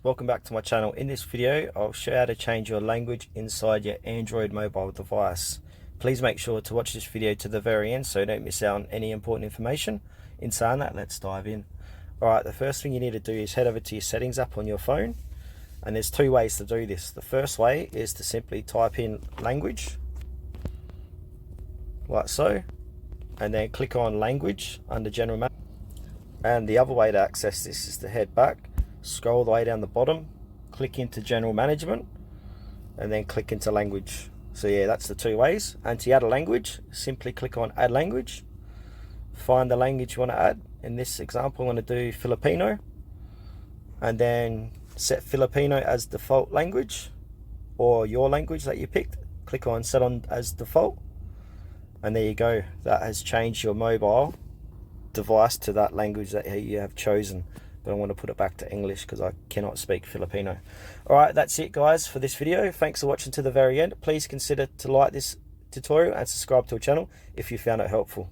Welcome back to my channel. In this video I'll show you how to change your language inside your Android mobile device. Please make sure to watch this video to the very end so you don't miss out on any important information. In saying that, let's dive in. Alright, the first thing you need to do is head over to your settings app on your phone, and there's two ways to do this. The first way is to simply type in language like so, and then click on language under general map. And the other way to access this is to head back, scroll all the way down the bottom, click into general management, and then click into language. So yeah, that's the two ways. And to add a language, simply click on add language, find the language you want to add. In this example I'm going to do Filipino, and then set Filipino as default language, or your language that you picked. Click on set on as default, and there you go. That has changed your mobile device to that language that you have chosen. But I want to put it back to English because I cannot speak Filipino. Alright, that's it guys for this video. Thanks for watching to the very end. Please consider to like this tutorial and subscribe to our channel if you found it helpful.